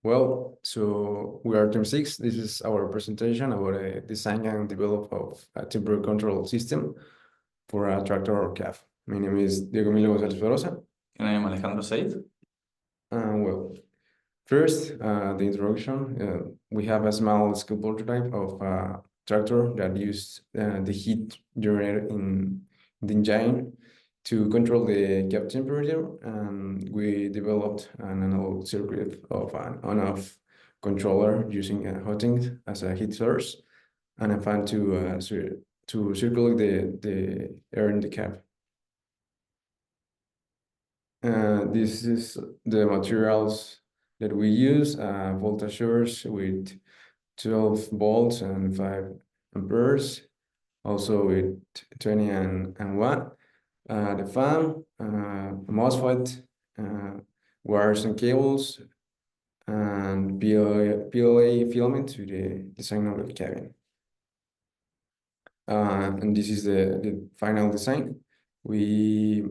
Well, so we are term 6. This is our presentation about a design and develop of a temperature control system for a tractor or cab. My name is Diego Emilio González Pedrosa. And I am Alejandro Said. Well, first, the introduction. We have a small scale prototype of a tractor that used the heat generated in the engine to control the cab temperature, and we developed an analog circuit of an on-off controller using a hotting as a heat source and a fan to circulate the air in the cab. This is the materials that we use, voltage source with 12 volts and 5 amperes, also with 20 and 1. The fan, MOSFET, wires and cables, and PLA filament to the design of the cabin. And this is the final design. We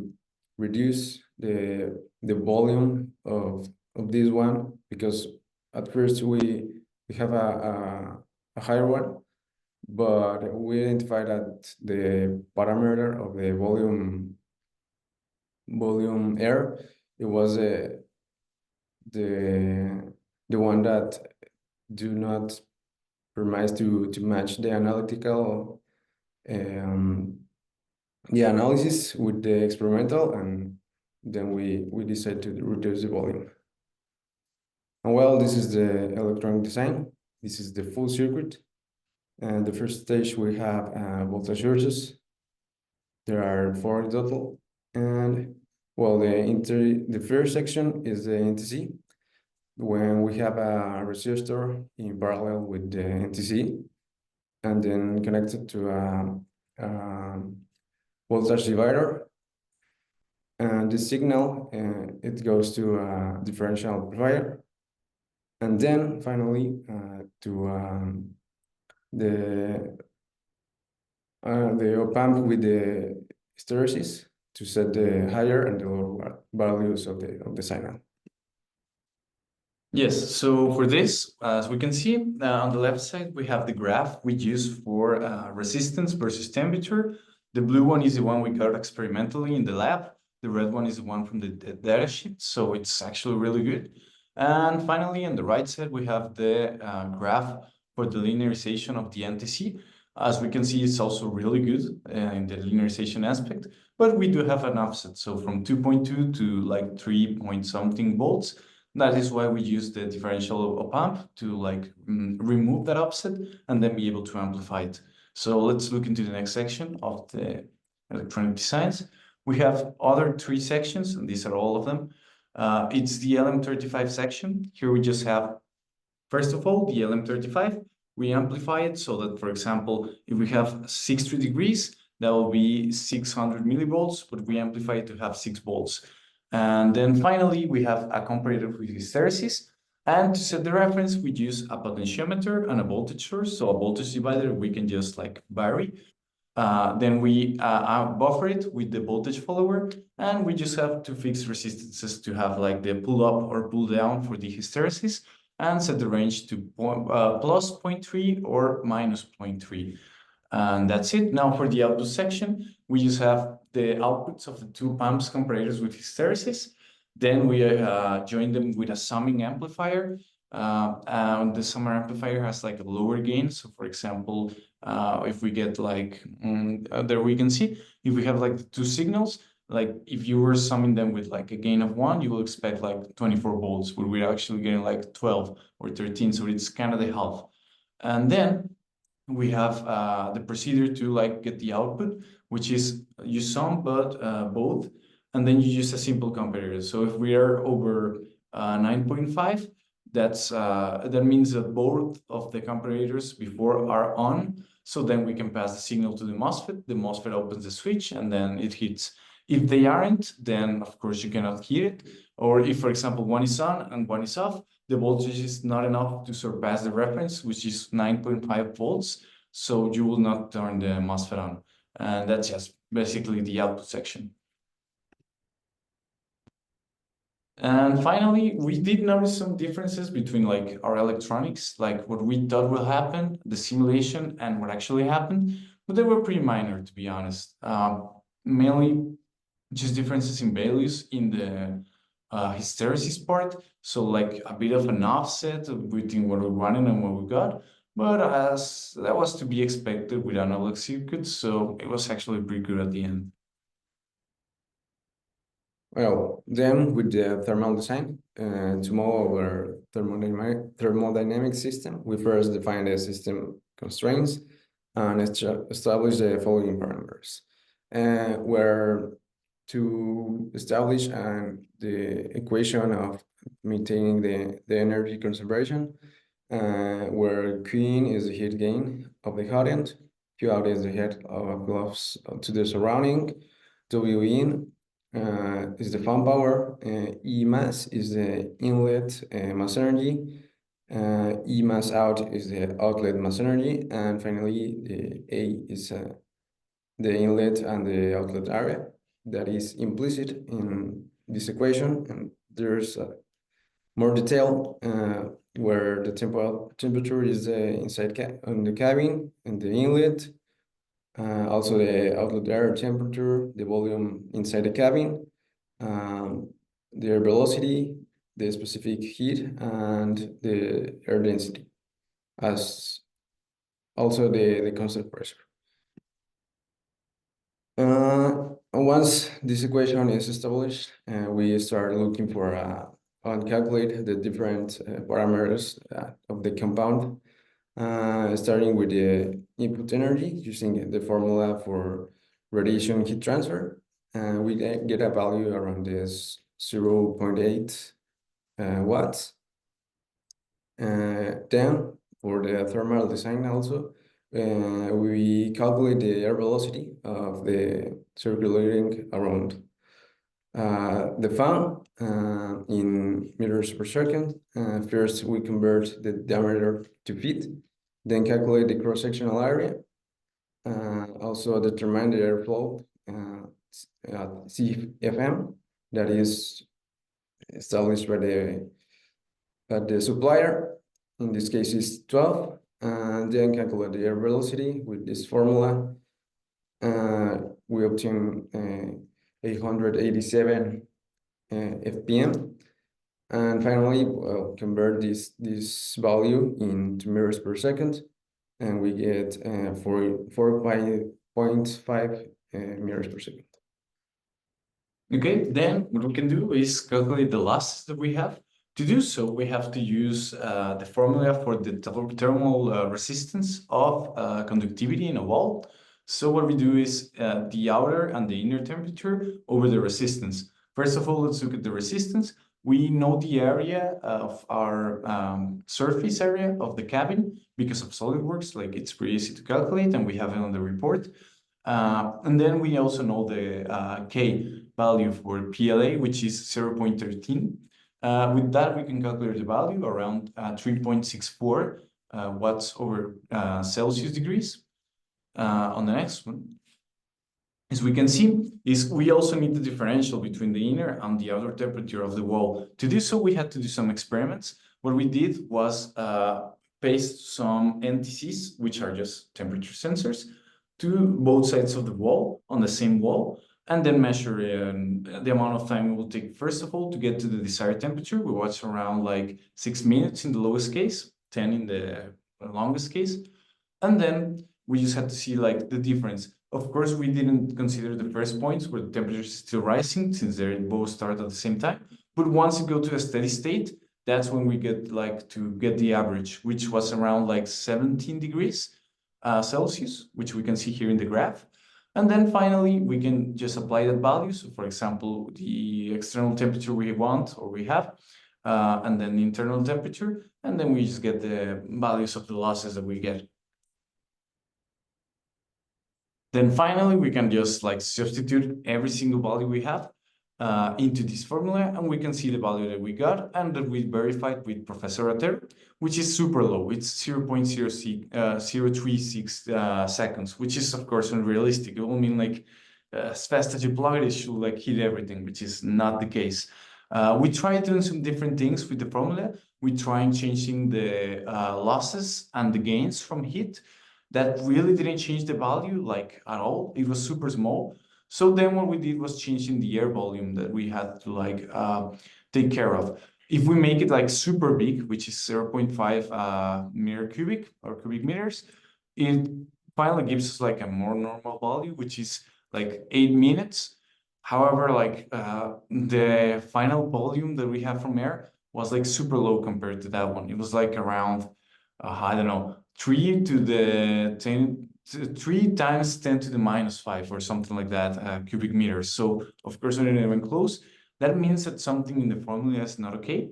reduce the volume of this one because at first we have a higher one, but we identified that the parameter of the volume air, it was the one that do not permit to match the analytical the analysis with the experimental, and then we decide to reduce the volume. And well, this is the electronic design. This is the full circuit. And the first stage we have voltage sources. There are 4 in total. And well, the first section is the NTC, when we have a resistor in parallel with the NTC, and then connected to a voltage divider. And the signal, it goes to a differential amplifier. And then finally to the op-amp with the hysteresis to set the higher and the lower values of the signal. Yes, so for this, as we can see on the left side, we have the graph we use for resistance versus temperature. The blue one is the one we got experimentally in the lab. The red one is the one from the data sheet, so it's actually really good. And finally, on the right side, we have the graph for the linearization of the NTC. As we can see, it's also really good in the linearization aspect, but we do have an offset. So from 2.2 to like 3 point something volts. That is why we use the differential op-amp to like remove that offset and then be able to amplify it. So let's look into the next section of the electronic designs. We have other 3 sections, and these are all of them. It's the LM35 section. Here we just have, first of all, the LM35. We amplify it so that, for example, if we have 60 degrees, that will be 600 millivolts, but we amplify it to have 6 volts. And then finally, we have a comparator with hysteresis. And to set the reference, we use a potentiometer and a voltage source. So a voltage divider, we can just like vary. Then we buffer it with the voltage follower, and we just have to fix resistances to have like the pull up or pull down for the hysteresis, and set the range to plus 0.3 or minus 0.3. And that's it. Now for the output section, we just have the outputs of the 2 pumps comparators with hysteresis. Then we join them with a summing amplifier. And the summer amplifier has like a lower gain. So for example, if we get like, there we can see, if we have like the 2 signals, like if you were summing them with like a gain of 1, you will expect like 24 volts, but we're actually getting like 12 or 13. So it's kind of the half. And then we have the procedure to like get the output, which is you sum both, and then you use a simple comparator. So if we are over 9.5, that means that both of the comparators before are on. So then we can pass the signal to the MOSFET. The MOSFET opens the switch and then it hits. If they aren't, then of course you cannot hear it. Or if, for example, one is on and one is off, the voltage is not enough to surpass the reference, which is 9.5 volts. So you will not turn the MOSFET on. And that's just basically the output section. And finally, we did notice some differences between like our electronics, like what we thought will happen, the simulation, and what actually happened, but they were pretty minor, to be honest. Mainly just differences in values in the hysteresis part. So like a bit of an offset between what we wanted and what we got. But as that was to be expected with analog circuits, so it was actually pretty good at the end. Well, then with the thermal design, to model our thermodynamic system, we first define the system constraints and establish the following parameters. Where to establish the equation of maintaining the energy conservation, where Qin is the heat gain of the hot end, Q out is the head of gloves to the surrounding, W in is the fan power, E mass is the inlet mass energy, E mass out is the outlet mass energy, and finally the A is the inlet and the outlet area that is implicit in this equation. And there's more detail where the temperature is inside on the cabin and the inlet, also the outlet air temperature, the volume inside the cabin, the air velocity, the specific heat, and the air density, as also the constant pressure. Once this equation is established, we start looking for and calculate the different parameters of the compound, starting with the input energy using the formula for radiation heat transfer. We get a value around this 0.8 watts. Then for the thermal design also, we calculate the air velocity of the circulating around the fan in meters per second. First, we convert the diameter to feet, then calculate the cross-sectional area. Also determine the airflow at CFM, that is established by the supplier. In this case, is 12. And then calculate the air velocity with this formula. We obtain 887 FPM. And finally, convert this value into meters per second, and we get 4.5 meters per second. Okay, then what we can do is calculate the losses that we have. To do so, we have to use the formula for the thermal resistance of conductivity in a wall. So what we do is the outer and the inner temperature over the resistance. First of all, let's look at the resistance. We know the area of our surface area of the cabin because of SolidWorks, like it's pretty easy to calculate and we have it on the report. And then we also know the K value for PLA, which is 0.13. With that, we can calculate the value around 3.64 watts over Celsius degrees. On the next one, as we can see, is we also need the differential between the inner and the outer temperature of the wall. To do so, we had to do some experiments. What we did was paste some NTCs, which are just temperature sensors, to both sides of the wall on the same wall, and then measure the amount of time it will take, first of all, to get to the desired temperature. We watched around like 6 minutes in the lowest case, 10 in the longest case. And then we just had to see like the difference. Of course, we didn't consider the first points where the temperature is still rising since they both start at the same time. But once you go to a steady state, that's when we get like to get the average, which was around like 17 degrees Celsius, which we can see here in the graph. And then finally, we can just apply that value. So for example, the external temperature we want or we have, and then the internal temperature, and then we just get the values of the losses that we get. Then finally, we can just like substitute every single value we have into this formula, and we can see the value that we got and that we verified with Professor Otero, which is super low. It's 0.036 seconds, which is of course unrealistic. It will mean like as fast as you plug it, it should like hit everything, which is not the case. We tried doing some different things with the formula. We tried changing the losses and the gains from heat. That really didn't change the value like at all. It was super small. So then what we did was changing the air volume that we had to like take care of. If we make it like super big, which is 0.5 meter cubic or cubic meters, it finally gives us like a more normal value, which is like 8 minutes. However, like the final volume that we have from air was like super low compared to that one. It was like around, I don't know, 3 to the 10, 3 times 10 to the minus 5 or something like that cubic meters. So of course, we're not even close. That means that something in the formula is not okay.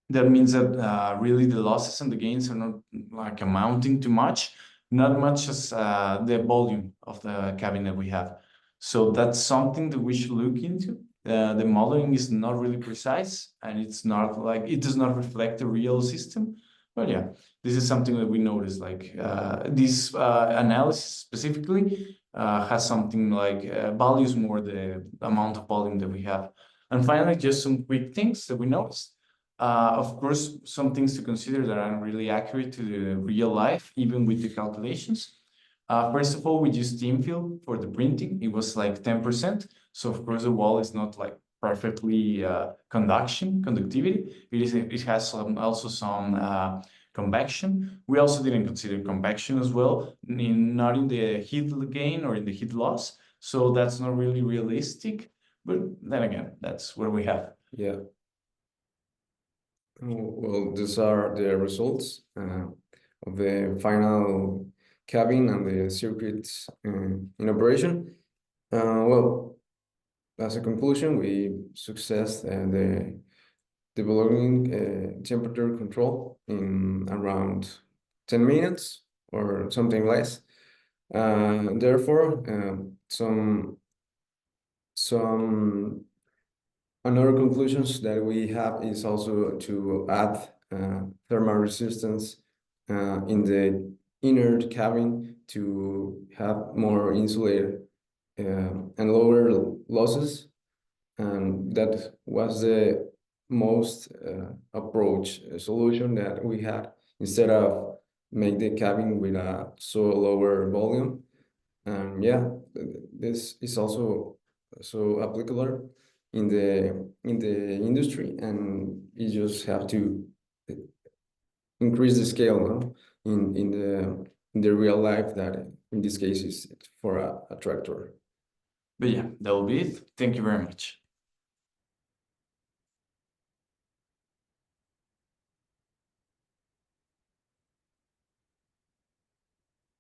That means that really the losses and the gains are not like amounting to much, not much as the volume of the cabin that we have. So that's something that we should look into. The modeling is not really precise, and it's not like it does not reflect the real system. But yeah, this is something that we noticed. Like this analysis specifically has something like values more the amount of volume that we have. And finally, just some quick things that we noticed. Of course, some things to consider that aren't really accurate to the real life, even with the calculations. First of all, we used thin film for the printing. It was like 10%. So of course, the wall is not like perfectly conductivity. It has also some convection. We also didn't consider convection as well, not in the heat gain or in the heat loss. So that's not really realistic. But then again, that's what we have. Yeah. Well, these are the results of the final cabin and the circuits in operation. Well, as a conclusion, we success the developing temperature control in around 10 minutes or something less. Therefore, some another conclusions that we have is also to add thermal resistance in the inner cabin to have more insulated and lower losses. And that was the most approach solution that we had instead of make the cabin with a so lower volume. And yeah, this is also so applicable in the industry, and you just have to increase the scale, no? In the real life that in this case is for a tractor. But yeah, that will be it. Thank you very much.